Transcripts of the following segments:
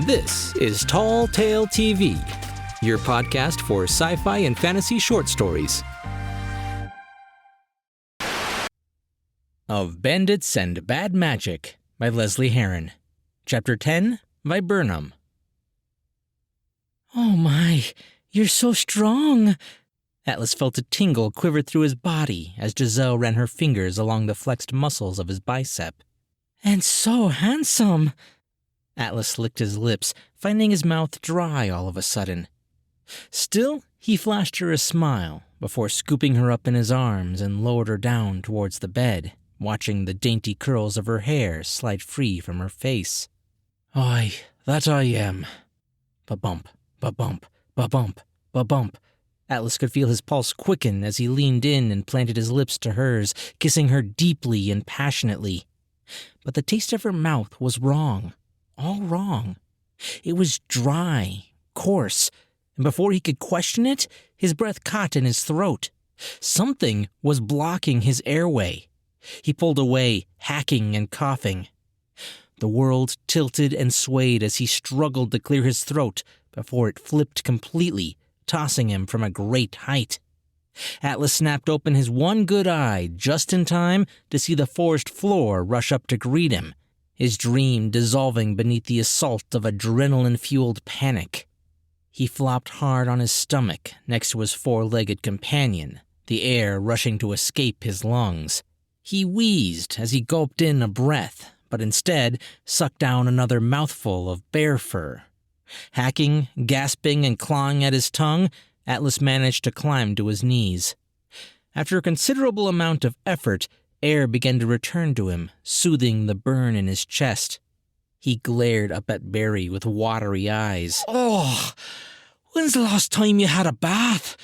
This is Tall Tale TV, your podcast for sci-fi and fantasy short stories. Of Bandits and Bad Magic by Lesley Herron. Chapter 10, Viburnum. Oh my, you're so strong! Atlas felt a tingle quiver through his body as Giselle ran her fingers along the flexed muscles of his bicep. And so handsome! Atlas licked his lips, finding his mouth dry all of a sudden. Still, he flashed her a smile before scooping her up in his arms and lowered her down towards the bed, watching the dainty curls of her hair slide free from her face. Aye, that I am. Ba-bump, ba-bump, ba-bump, ba-bump. Atlas could feel his pulse quicken as he leaned in and planted his lips to hers, kissing her deeply and passionately. But the taste of her mouth was wrong. All wrong. It was dry, coarse, and before he could question it, his breath caught in his throat. Something was blocking his airway. He pulled away, hacking and coughing. The world tilted and swayed as he struggled to clear his throat before it flipped completely, tossing him from a great height. Atlas snapped open his one good eye just in time to see the forest floor rush up to greet him, his dream dissolving beneath the assault of adrenaline-fueled panic. He flopped hard on his stomach next to his four-legged companion, the air rushing to escape his lungs. He wheezed as he gulped in a breath, but instead sucked down another mouthful of bear fur. Hacking, gasping, and clawing at his tongue, Atlas managed to climb to his knees. After a considerable amount of effort, air began to return to him, soothing the burn in his chest. He glared up at Barry with watery eyes. Oh, when's the last time you had a bath?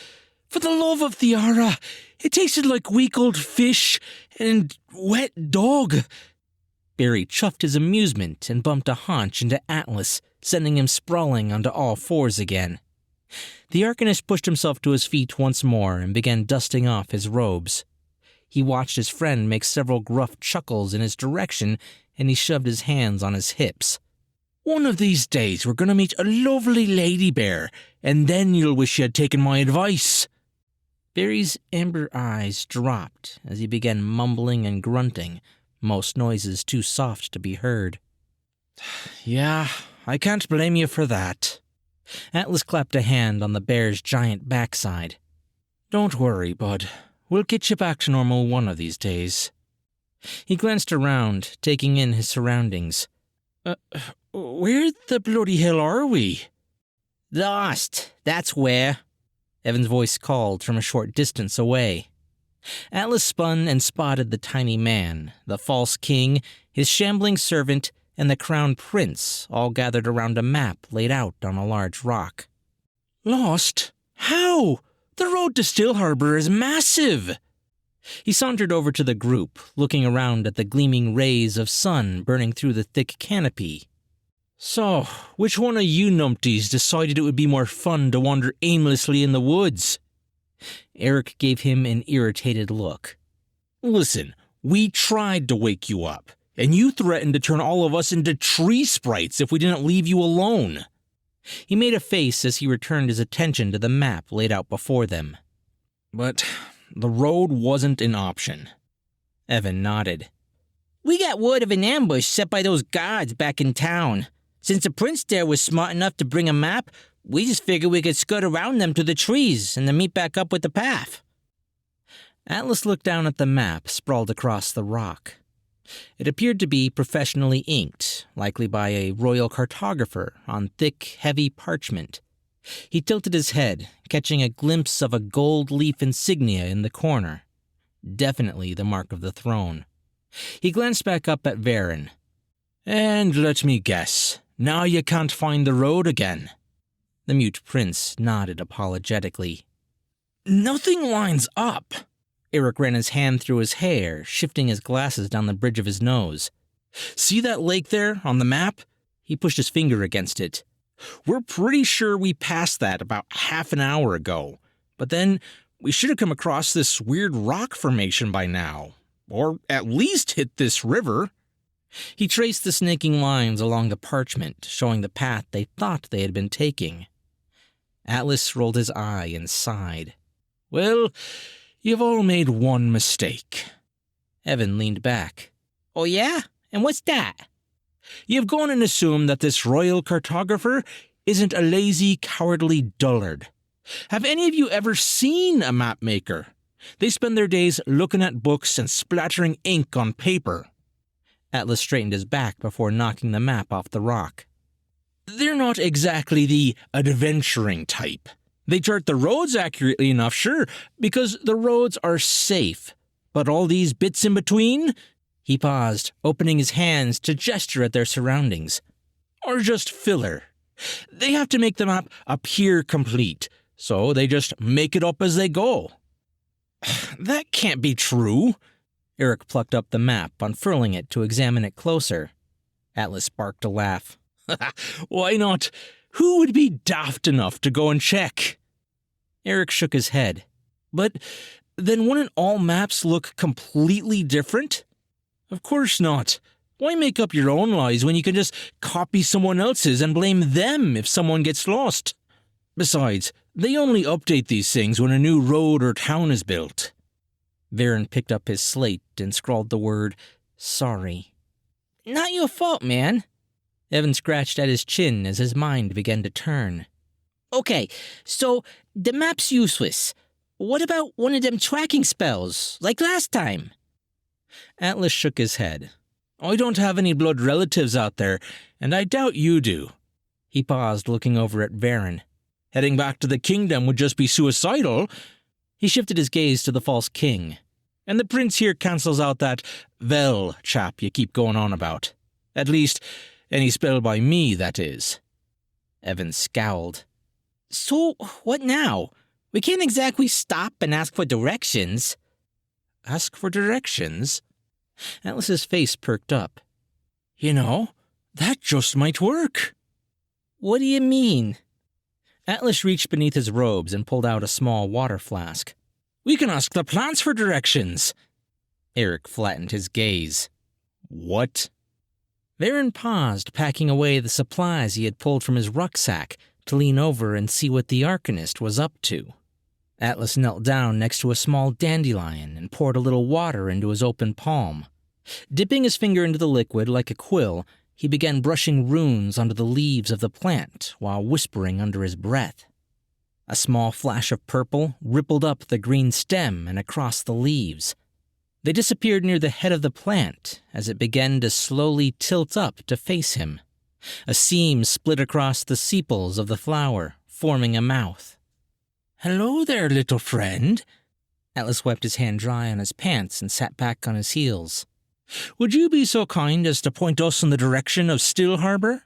For the love of Theara, it tasted like week old fish and wet dog. Barry chuffed his amusement and bumped a haunch into Atlas, sending him sprawling onto all fours again. The Arcanist pushed himself to his feet once more and began dusting off his robes. He watched his friend make several gruff chuckles in his direction, and he shoved his hands on his hips. One of these days we're going to meet a lovely lady bear, and then you'll wish you had taken my advice. Barry's amber eyes dropped as he began mumbling and grunting, most noises too soft to be heard. Yeah, I can't blame you for that. Atlas clapped a hand on the bear's giant backside. Don't worry, bud. We'll get you back to normal one of these days. He glanced around, taking in his surroundings. Where the bloody hell are we? Lost, that's where. Evan's voice called from a short distance away. Atlas spun and spotted the tiny man, the false king, his shambling servant, and the crown prince all gathered around a map laid out on a large rock. Lost? How? The road to Still Harbor is massive! He sauntered over to the group, looking around at the gleaming rays of sun burning through the thick canopy. So, which one of you numpties decided it would be more fun to wander aimlessly in the woods? Eric gave him an irritated look. Listen, we tried to wake you up, and you threatened to turn all of us into tree sprites if we didn't leave you alone. He made a face as he returned his attention to the map laid out before them. But the road wasn't an option. Evan nodded. We got word of an ambush set by those guards back in town. Since the prince there was smart enough to bring a map, we just figured we could skirt around them to the trees and then meet back up with the path. Atlas looked down at the map sprawled across the rock. It appeared to be professionally inked, likely by a royal cartographer on thick, heavy parchment. He tilted his head, catching a glimpse of a gold leaf insignia in the corner. Definitely the mark of the throne. He glanced back up at Varen. And let me guess, now you can't find the road again. The mute prince nodded apologetically. Nothing lines up. Eric ran his hand through his hair, shifting his glasses down the bridge of his nose. See that lake there on the map? He pushed his finger against it. We're pretty sure we passed that about half an hour ago. But then we should have come across this weird rock formation by now. Or at least hit this river. He traced the snaking lines along the parchment, showing the path they thought they had been taking. Atlas rolled his eye and sighed. Well, you've all made one mistake. Evan leaned back. Oh yeah? And what's that? You've gone and assumed that this royal cartographer isn't a lazy, cowardly dullard. Have any of you ever seen a map maker? They spend their days looking at books and splattering ink on paper. Atlas straightened his back before knocking the map off the rock. They're not exactly the adventuring type. They chart the roads accurately enough, sure, because the roads are safe. But all these bits in between, he paused, opening his hands to gesture at their surroundings, are just filler. They have to make the map appear complete, so they just make it up as they go. That can't be true. Eric plucked up the map, unfurling it to examine it closer. Atlas barked a laugh. Why not? Who would be daft enough to go and check? Eric shook his head. But then wouldn't all maps look completely different? Of course not. Why make up your own lies when you can just copy someone else's and blame them if someone gets lost? Besides, they only update these things when a new road or town is built. Varen picked up his slate and scrawled the word, sorry. Not your fault, man. Evan scratched at his chin as his mind began to turn. Okay, so the map's useless. What about one of them tracking spells, like last time? Atlas shook his head. I don't have any blood relatives out there, and I doubt you do. He paused, looking over at Varen. Heading back to the kingdom would just be suicidal. He shifted his gaze to the false king. And the prince here cancels out that Vel chap you keep going on about. At least, any spell by me, that is. Evan scowled. So, what now? We can't exactly stop and ask for directions. Ask for directions? Atlas's face perked up. You know, that just might work. What do you mean? Atlas reached beneath his robes and pulled out a small water flask. We can ask the plants for directions. Eric flattened his gaze. What? Varen paused, packing away the supplies he had pulled from his rucksack to lean over and see what the Arcanist was up to. Atlas knelt down next to a small dandelion and poured a little water into his open palm. Dipping his finger into the liquid like a quill, he began brushing runes onto the leaves of the plant while whispering under his breath. A small flash of purple rippled up the green stem and across the leaves. They disappeared near the head of the plant as it began to slowly tilt up to face him. A seam split across the sepals of the flower, forming a mouth. Hello there, little friend. Atlas wiped his hand dry on his pants and sat back on his heels. Would you be so kind as to point us in the direction of Still Harbor?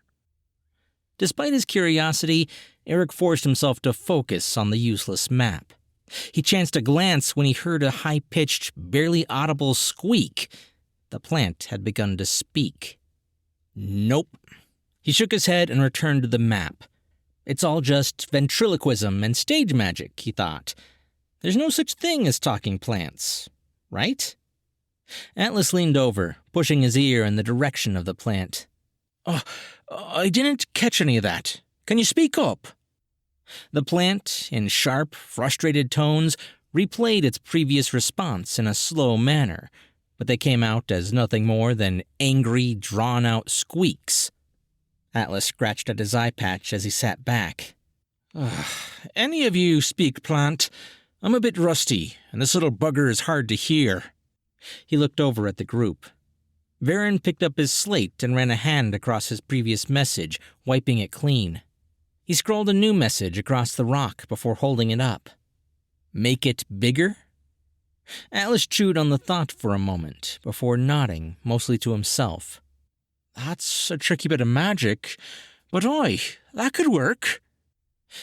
Despite his curiosity, Eric forced himself to focus on the useless map. He chanced a glance when he heard a high-pitched, barely audible squeak. The plant had begun to speak. Nope. He shook his head and returned to the map. It's all just ventriloquism and stage magic, he thought. There's no such thing as talking plants, right? Atlas leaned over, pushing his ear in the direction of the plant. Oh, I didn't catch any of that. Can you speak up? The plant, in sharp, frustrated tones, replayed its previous response in a slow manner, but they came out as nothing more than angry, drawn-out squeaks. Atlas scratched at his eye patch as he sat back. Any of you speak plant? I'm a bit rusty, and this little bugger is hard to hear. He looked over at the group. Varen picked up his slate and ran a hand across his previous message, wiping it clean. He scrawled a new message across the rock before holding it up. Make it bigger? Atlas chewed on the thought for a moment before nodding, mostly to himself. That's a tricky bit of magic, but that could work.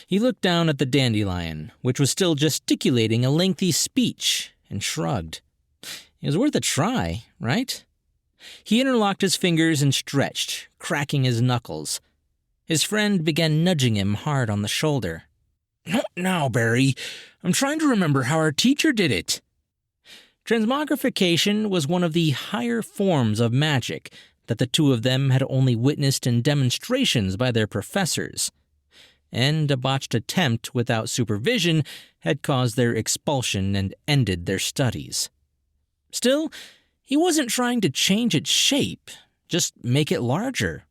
He looked down at the dandelion, which was still gesticulating a lengthy speech, and shrugged. It was worth a try, right? He interlocked his fingers and stretched, cracking his knuckles. His friend began nudging him hard on the shoulder. Not now, Barry. I'm trying to remember how our teacher did it. Transmogrification was one of the higher forms of magic that the two of them had only witnessed in demonstrations by their professors, and a botched attempt without supervision had caused their expulsion and ended their studies. Still, he wasn't trying to change its shape, just make it larger.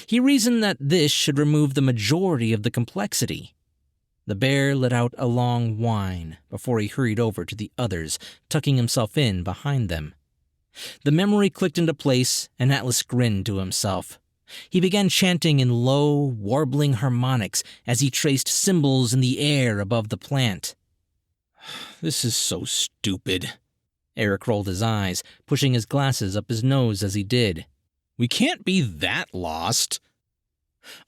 He reasoned that this should remove the majority of the complexity. The bear let out a long whine before he hurried over to the others, tucking himself in behind them. The memory clicked into place, and Atlas grinned to himself. He began chanting in low, warbling harmonics as he traced symbols in the air above the plant. This is so stupid. Eric rolled his eyes, pushing his glasses up his nose as he did. We can't be that lost.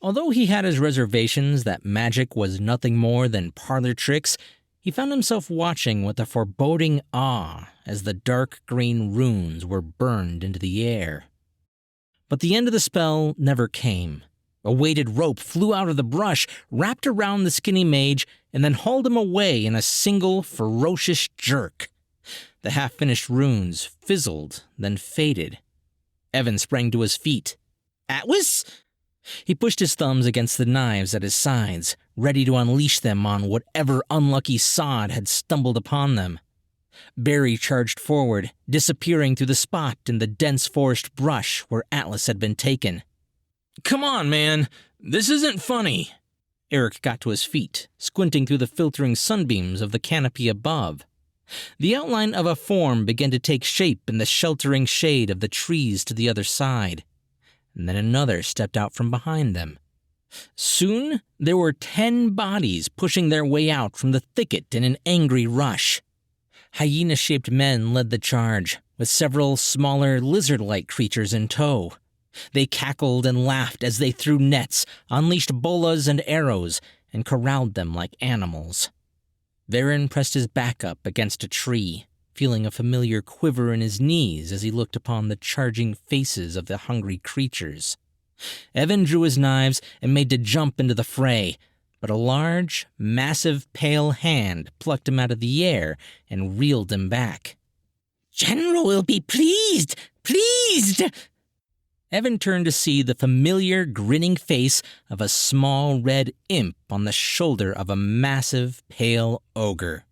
Although he had his reservations that magic was nothing more than parlor tricks, he found himself watching with a foreboding awe as the dark green runes were burned into the air. But the end of the spell never came. A weighted rope flew out of the brush, wrapped around the skinny mage, and then hauled him away in a single ferocious jerk. The half-finished runes fizzled, then faded. Evan sprang to his feet. "Atlas?" He pushed his thumbs against the knives at his sides, ready to unleash them on whatever unlucky sod had stumbled upon them. Barry charged forward, disappearing through the spot in the dense forest brush where Atlas had been taken. Come on, man. This isn't funny. Eric got to his feet, squinting through the filtering sunbeams of the canopy above. The outline of a form began to take shape in the sheltering shade of the trees to the other side, and then another stepped out from behind them. Soon, there were 10 bodies pushing their way out from the thicket in an angry rush. Hyena-shaped men led the charge, with several smaller lizard-like creatures in tow. They cackled and laughed as they threw nets, unleashed bolas and arrows, and corralled them like animals. Varen pressed his back up against a tree, feeling a familiar quiver in his knees as he looked upon the charging faces of the hungry creatures. Evan drew his knives and made to jump into the fray, but a large, massive, pale hand plucked him out of the air and reeled him back. "General will be pleased! Pleased!" Evan turned to see the familiar, grinning face of a small red imp on the shoulder of a massive, pale ogre.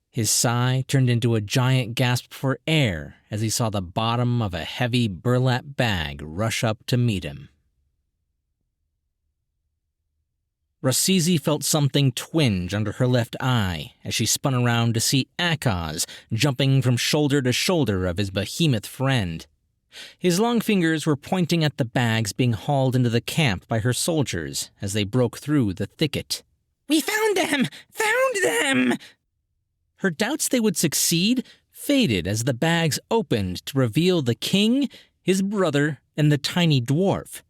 His sigh turned into a giant gasp for air as he saw the bottom of a heavy burlap bag rush up to meet him. Rasizi felt something twinge under her left eye as she spun around to see Akaz jumping from shoulder to shoulder of his behemoth friend. His long fingers were pointing at the bags being hauled into the camp by her soldiers as they broke through the thicket. "We found them! Found them!" Her doubts they would succeed faded as the bags opened to reveal the king, his brother, and the tiny dwarf.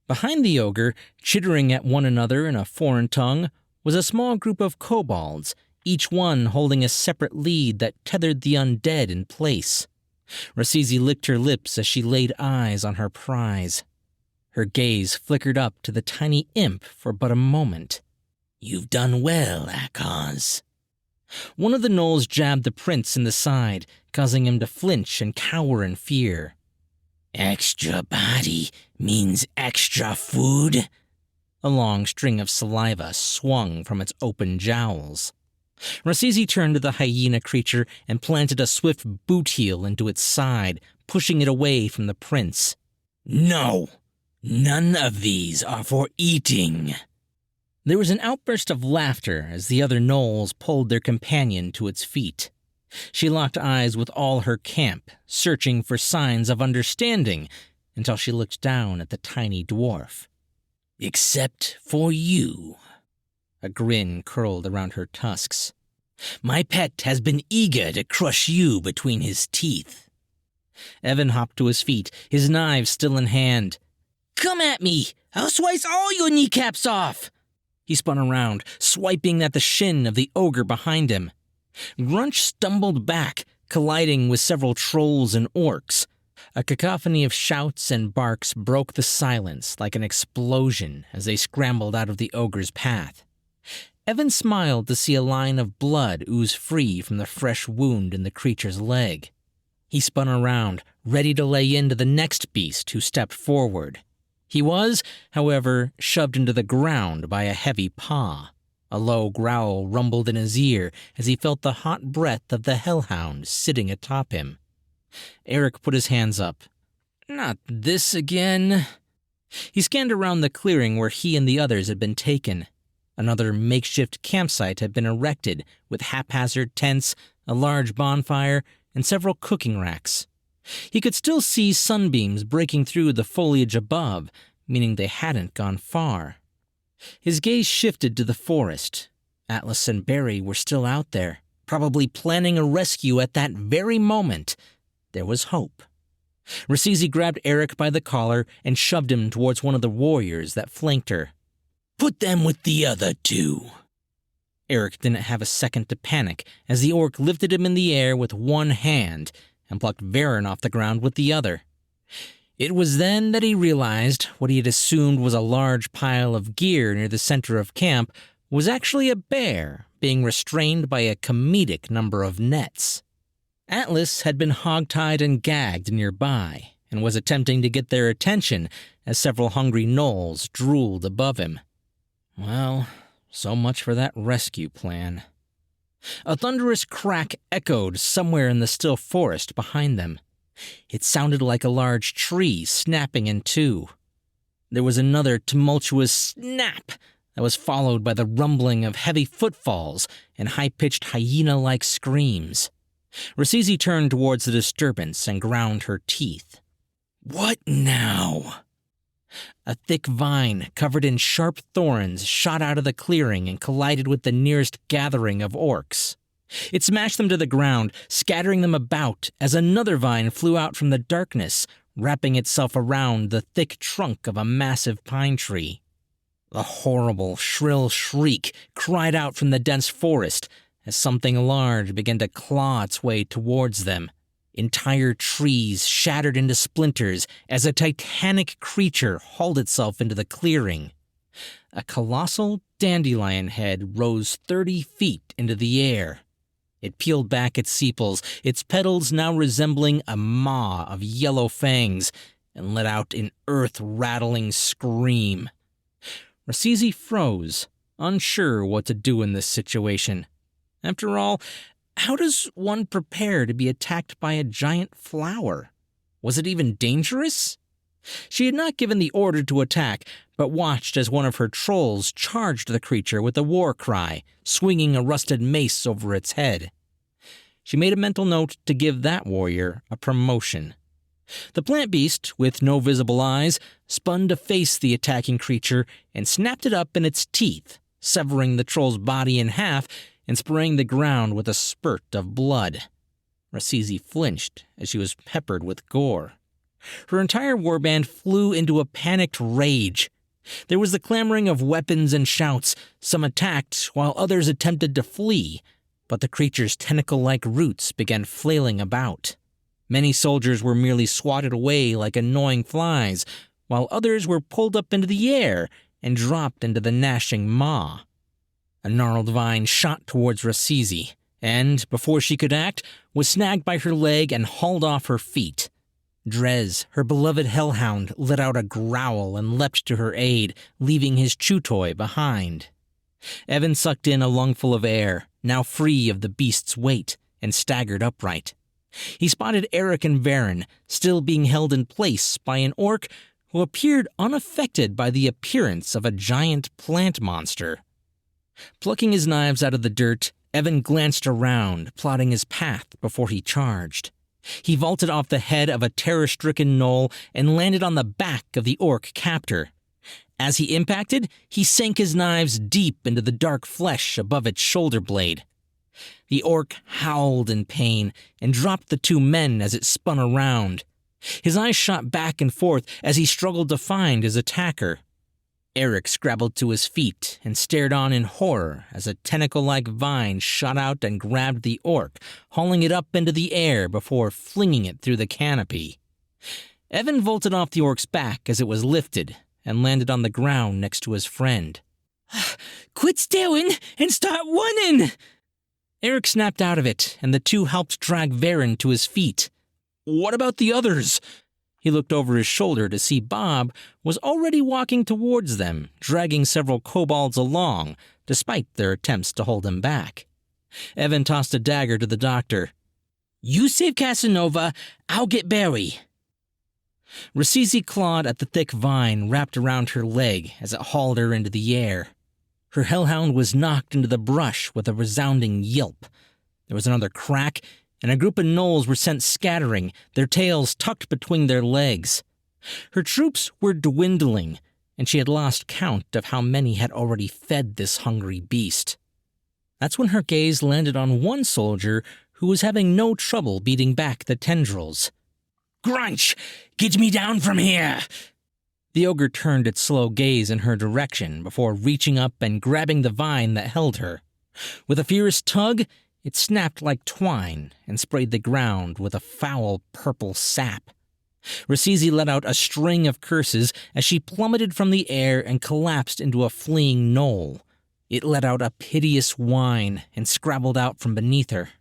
Behind the ogre, chittering at one another in a foreign tongue, was a small group of kobolds, each one holding a separate lead that tethered the undead in place. Rasizi licked her lips as she laid eyes on her prize. Her gaze flickered up to the tiny imp for but a moment. "You've done well, Akaz." One of the gnolls jabbed the prince in the side, causing him to flinch and cower in fear. "Extra body means extra food?" A long string of saliva swung from its open jowls. Rasizi turned to the hyena creature and planted a swift boot heel into its side, pushing it away from the prince. "No! None of these are for eating!" There was an outburst of laughter as the other gnolls pulled their companion to its feet. She locked eyes with all her camp, searching for signs of understanding, until she looked down at the tiny dwarf. "Except for you." A grin curled around her tusks. "My pet has been eager to crush you between his teeth." Evan hopped to his feet, his knives still in hand. "Come at me! I'll slice all your kneecaps off!" He spun around, swiping at the shin of the ogre behind him. Grunch stumbled back, colliding with several trolls and orcs. A cacophony of shouts and barks broke the silence like an explosion as they scrambled out of the ogre's path. Evan smiled to see a line of blood ooze free from the fresh wound in the creature's leg. He spun around, ready to lay into the next beast who stepped forward. He was, however, shoved into the ground by a heavy paw. A low growl rumbled in his ear as he felt the hot breath of the hellhound sitting atop him. Eric put his hands up. Not this again. He scanned around the clearing where he and the others had been taken. Another makeshift campsite had been erected with haphazard tents, a large bonfire, and several cooking racks. He could still see sunbeams breaking through the foliage above, meaning they hadn't gone far. His gaze shifted to the forest. Atlas and Barry were still out there, probably planning a rescue at that very moment. There was hope. Rasizi grabbed Eric by the collar and shoved him towards one of the warriors that flanked her. Put them with the other two. Eric didn't have a second to panic as the orc lifted him in the air with one hand and plucked Varen off the ground with the other. It was then that he realized what he had assumed was a large pile of gear near the center of camp was actually a bear being restrained by a comedic number of nets. Atlas had been hogtied and gagged nearby and was attempting to get their attention as several hungry gnolls drooled above him. Well, so much for that rescue plan. A thunderous crack echoed somewhere in the still forest behind them. It sounded like a large tree snapping in two. There was another tumultuous snap that was followed by the rumbling of heavy footfalls and high-pitched hyena-like screams. Rasizi turned towards the disturbance and ground her teeth. What now? A thick vine covered in sharp thorns shot out of the clearing and collided with the nearest gathering of orcs. It smashed them to the ground, scattering them about as another vine flew out from the darkness, wrapping itself around the thick trunk of a massive pine tree. A horrible, shrill shriek cried out from the dense forest as something large began to claw its way towards them. Entire trees shattered into splinters as a titanic creature hauled itself into the clearing. A colossal dandelion head rose 30 feet into the air. It peeled back its sepals, its petals now resembling a maw of yellow fangs, and let out an earth-rattling scream. Rasizi froze, unsure what to do in this situation. After all, how does one prepare to be attacked by a giant flower? Was it even dangerous? She had not given the order to attack, but watched as one of her trolls charged the creature with a war cry, swinging a rusted mace over its head. She made a mental note to give that warrior a promotion. The plant beast, with no visible eyes, spun to face the attacking creature and snapped it up in its teeth, severing the troll's body in half and spraying the ground with a spurt of blood. Rasizi flinched as she was peppered with gore. Her entire warband flew into a panicked rage. There was the clamoring of weapons and shouts. Some attacked, while others attempted to flee, but the creature's tentacle-like roots began flailing about. Many soldiers were merely swatted away like annoying flies, while others were pulled up into the air and dropped into the gnashing maw. A gnarled vine shot towards Rasizi, and, before she could act, was snagged by her leg and hauled off her feet. Drez, her beloved hellhound, let out a growl and leapt to her aid, leaving his chew toy behind. Evan sucked in a lungful of air, now free of the beast's weight, and staggered upright. He spotted Eric and Varen, still being held in place by an orc who appeared unaffected by the appearance of a giant plant monster. Plucking his knives out of the dirt, Evan glanced around, plotting his path before he charged. He vaulted off the head of a terror-stricken gnoll and landed on the back of the orc captor. As he impacted, he sank his knives deep into the dark flesh above its shoulder blade. The orc howled in pain and dropped the two men as it spun around. His eyes shot back and forth as he struggled to find his attacker. Eric scrabbled to his feet and stared on in horror as a tentacle-like vine shot out and grabbed the orc, hauling it up into the air before flinging it through the canopy. Evan vaulted off the orc's back as it was lifted and landed on the ground next to his friend. "Quit staring and start running!" Eric snapped out of it, and the two helped drag Varen to his feet. What about the others? He looked over his shoulder to see Bob was already walking towards them, dragging several kobolds along, despite their attempts to hold him back. Evan tossed a dagger to the doctor. You save Casanova, I'll get Barry. Rasisi clawed at the thick vine wrapped around her leg as it hauled her into the air. Her hellhound was knocked into the brush with a resounding yelp. There was another crack, and a group of gnolls were sent scattering, their tails tucked between their legs. Her troops were dwindling, and she had lost count of how many had already fed this hungry beast. That's when her gaze landed on one soldier who was having no trouble beating back the tendrils. Grunch, get me down from here! The ogre turned its slow gaze in her direction before reaching up and grabbing the vine that held her. With a fierce tug, it snapped like twine and sprayed the ground with a foul purple sap. Rasisi let out a string of curses as she plummeted from the air and collapsed into a fleeing gnoll. It let out a piteous whine and scrabbled out from beneath her.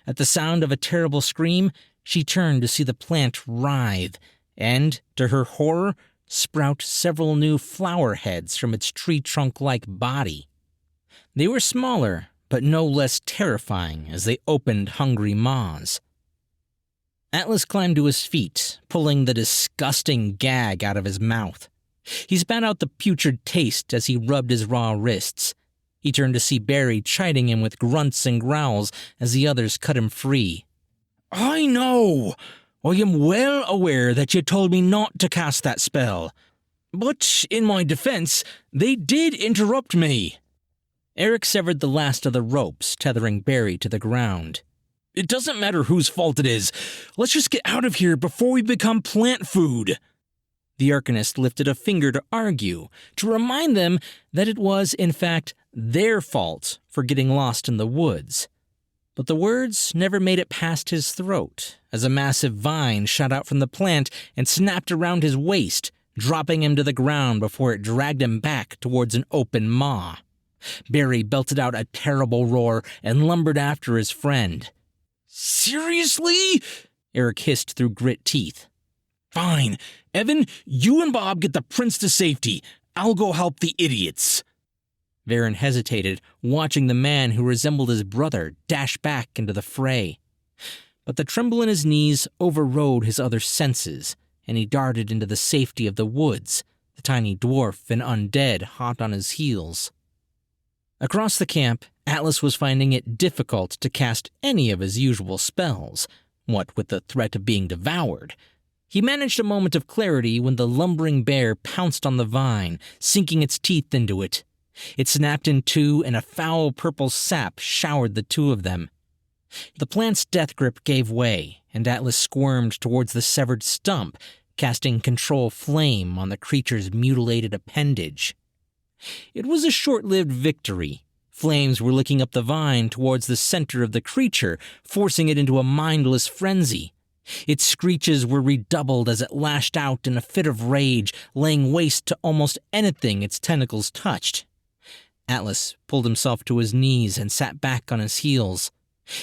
At the sound of a terrible scream, she turned to see the plant writhe and, to her horror, sprout several new flower heads from its tree-trunk-like body. They were smaller, but no less terrifying as they opened hungry maws. Atlas climbed to his feet, pulling the disgusting gag out of his mouth. He spat out the putrid taste as he rubbed his raw wrists. He turned to see Barry chiding him with grunts and growls as the others cut him free. I know! I am well aware that you told me not to cast that spell. But, in my defense, they did interrupt me. Eric severed the last of the ropes, tethering Barry to the ground. It doesn't matter whose fault it is. Let's just get out of here before we become plant food. The Arcanist lifted a finger to argue, to remind them that it was, in fact, their fault for getting lost in the woods. But the words never made it past his throat, as a massive vine shot out from the plant and snapped around his waist, dropping him to the ground before it dragged him back towards an open maw. Barry belted out a terrible roar and lumbered after his friend. Seriously? Eric hissed through grit teeth. Fine. Evan, you and Bob get the prince to safety. I'll go help the idiots. Varen hesitated, watching the man who resembled his brother dash back into the fray. But the tremble in his knees overrode his other senses, and he darted into the safety of the woods, the tiny dwarf and undead hot on his heels. Across the camp, Atlas was finding it difficult to cast any of his usual spells, what with the threat of being devoured. He managed a moment of clarity when the lumbering bear pounced on the vine, sinking its teeth into it. It snapped in two, and a foul purple sap showered the two of them. The plant's death grip gave way, and Atlas squirmed towards the severed stump, casting Control Flame on the creature's mutilated appendage. It was a short-lived victory. Flames were licking up the vine towards the center of the creature, forcing it into a mindless frenzy. Its screeches were redoubled as it lashed out in a fit of rage, laying waste to almost anything its tentacles touched. Atlas pulled himself to his knees and sat back on his heels.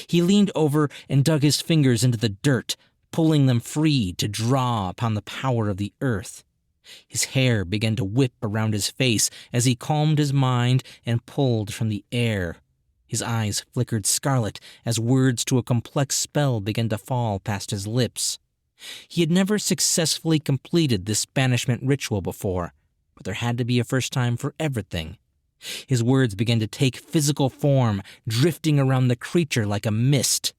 He leaned over and dug his fingers into the dirt, pulling them free to draw upon the power of the earth. His hair began to whip around his face as he calmed his mind and pulled from the air. His eyes flickered scarlet as words to a complex spell began to fall past his lips. He had never successfully completed this banishment ritual before, but there had to be a first time for everything. His words began to take physical form, drifting around the creature like a mist.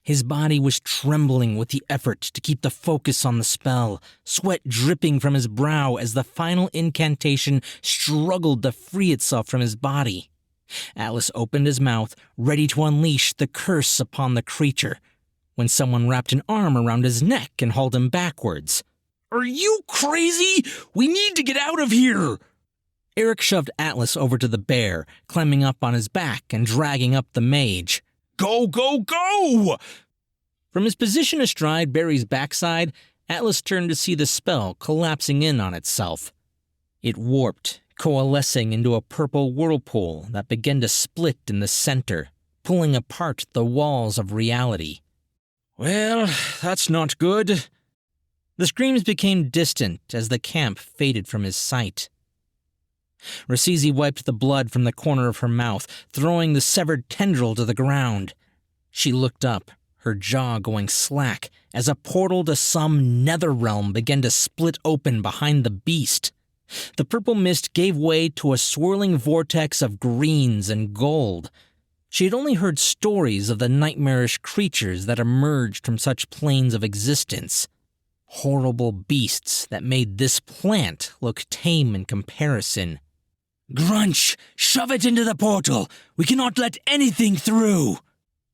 His body was trembling with the effort to keep the focus on the spell, sweat dripping from his brow as the final incantation struggled to free itself from his body. Atlas opened his mouth, ready to unleash the curse upon the creature, when someone wrapped an arm around his neck and hauled him backwards. Are you crazy? We need to get out of here! Eric shoved Atlas over to the bear, climbing up on his back and dragging up the mage. Go, go, go! From his position astride Barry's backside, Atlas turned to see the spell collapsing in on itself. It warped, coalescing into a purple whirlpool that began to split in the center, pulling apart the walls of reality. Well, that's not good. The screams became distant as the camp faded from his sight. Rasizi wiped the blood from the corner of her mouth, throwing the severed tendril to the ground. She looked up, her jaw going slack, as a portal to some nether realm began to split open behind the beast. The purple mist gave way to a swirling vortex of greens and gold. She had only heard stories of the nightmarish creatures that emerged from such planes of existence. Horrible beasts that made this plant look tame in comparison. Grunch, shove it into the portal! We cannot let anything through!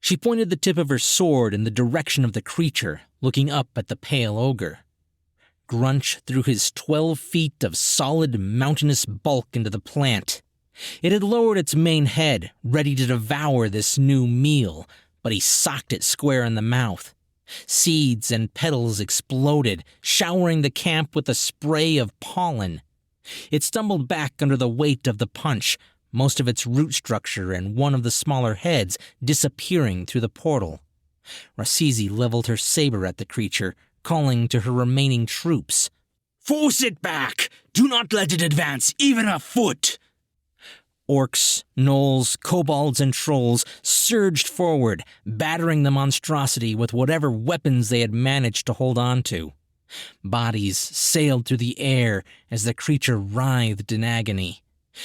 She pointed the tip of her sword in the direction of the creature, looking up at the pale ogre. Grunch threw his 12 feet of solid mountainous bulk into the plant. It had lowered its main head, ready to devour this new meal, but he socked it square in the mouth. Seeds and petals exploded, showering the camp with a spray of pollen. It stumbled back under the weight of the punch, most of its root structure and one of the smaller heads disappearing through the portal. Rasizi leveled her saber at the creature, calling to her remaining troops. Force it back! Do not let it advance even a foot! Orcs, gnolls, kobolds, and trolls surged forward, battering the monstrosity with whatever weapons they had managed to hold on to. Bodies sailed through the air as the creature writhed in agony.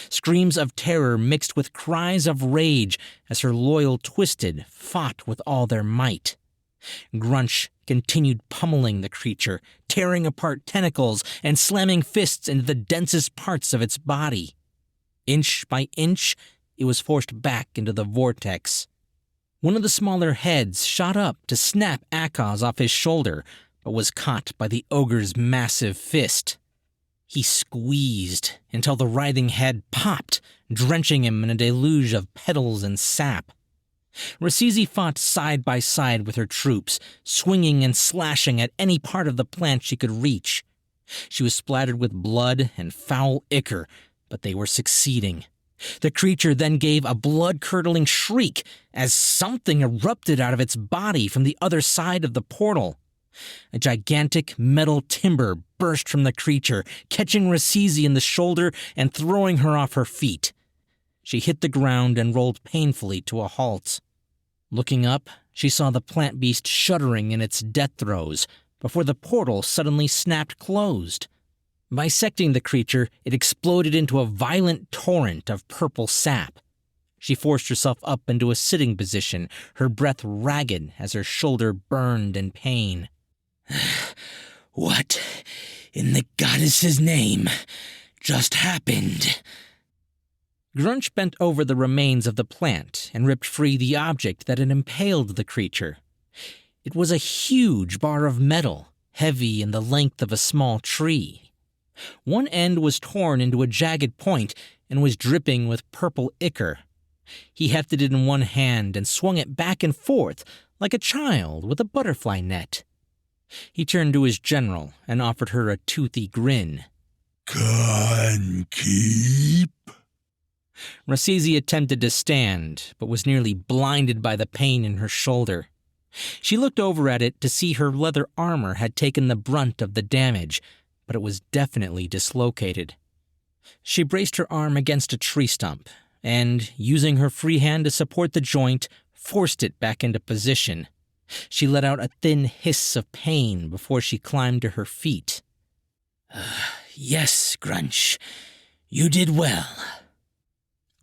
Screams of terror mixed with cries of rage as her loyal Twisted fought with all their might. Grunch continued pummeling the creature, tearing apart tentacles and slamming fists into the densest parts of its body. Inch by inch, it was forced back into the vortex. One of the smaller heads shot up to snap Akaz off his shoulder, but was caught by the ogre's massive fist. He squeezed until the writhing head popped, drenching him in a deluge of petals and sap. Rasizi fought side by side with her troops, swinging and slashing at any part of the plant she could reach. She was splattered with blood and foul ichor, but they were succeeding. The creature then gave a blood-curdling shriek as something erupted out of its body from the other side of the portal. A gigantic metal timber burst from the creature, catching Rasizi in the shoulder and throwing her off her feet. She hit the ground and rolled painfully to a halt. Looking up, she saw the plant beast shuddering in its death throes before the portal suddenly snapped closed. Bisecting the creature, it exploded into a violent torrent of purple sap. She forced herself up into a sitting position, her breath ragged as her shoulder burned in pain. What, in the goddess's name, just happened? Grunch bent over the remains of the plant and ripped free the object that had impaled the creature. It was a huge bar of metal, heavy in the length of a small tree. One end was torn into a jagged point and was dripping with purple ichor. He hefted it in one hand and swung it back and forth like a child with a butterfly net. He turned to his general and offered her a toothy grin. Can keep? Rasizi attempted to stand, but was nearly blinded by the pain in her shoulder. She looked over at it to see her leather armor had taken the brunt of the damage, but it was definitely dislocated. She braced her arm against a tree stump and, using her free hand to support the joint, forced it back into position. She let out a thin hiss of pain before she climbed to her feet. Yes, Grunch, you did well.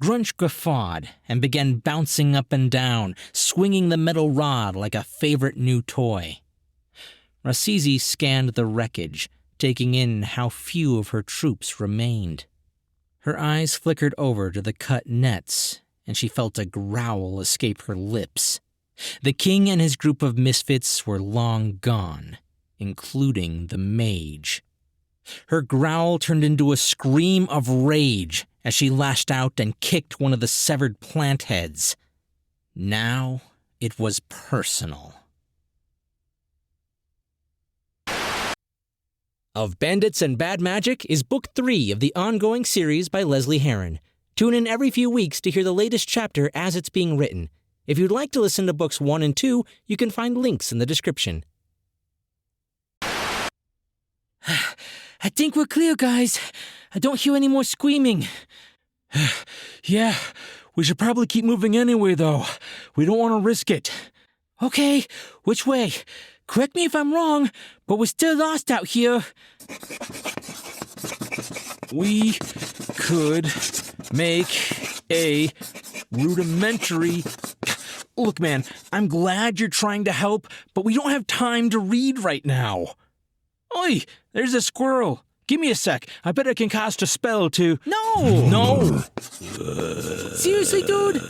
Grunch guffawed and began bouncing up and down, swinging the metal rod like a favorite new toy. Rasizi scanned the wreckage, taking in how few of her troops remained. Her eyes flickered over to the cut nets, and she felt a growl escape her lips. The king and his group of misfits were long gone, including the mage. Her growl turned into a scream of rage as she lashed out and kicked one of the severed plant heads. Now it was personal. Of Bandits and Bad Magic is Book 3 of the ongoing series by Lesley Herron. Tune in every few weeks to hear the latest chapter as it's being written. If you'd like to listen to books 1 and 2, you can find links in the description. I think we're clear, guys. I don't hear any more screaming. Yeah, we should probably keep moving anyway, though. We don't want to risk it. Okay, which way? Correct me if I'm wrong, but we're still lost out here. We could make a rudimentary... Look, man, I'm glad you're trying to help, but we don't have time to read right now. Oi, there's a squirrel. Give me a sec. I bet I can cast a spell to... No! No! Seriously, dude?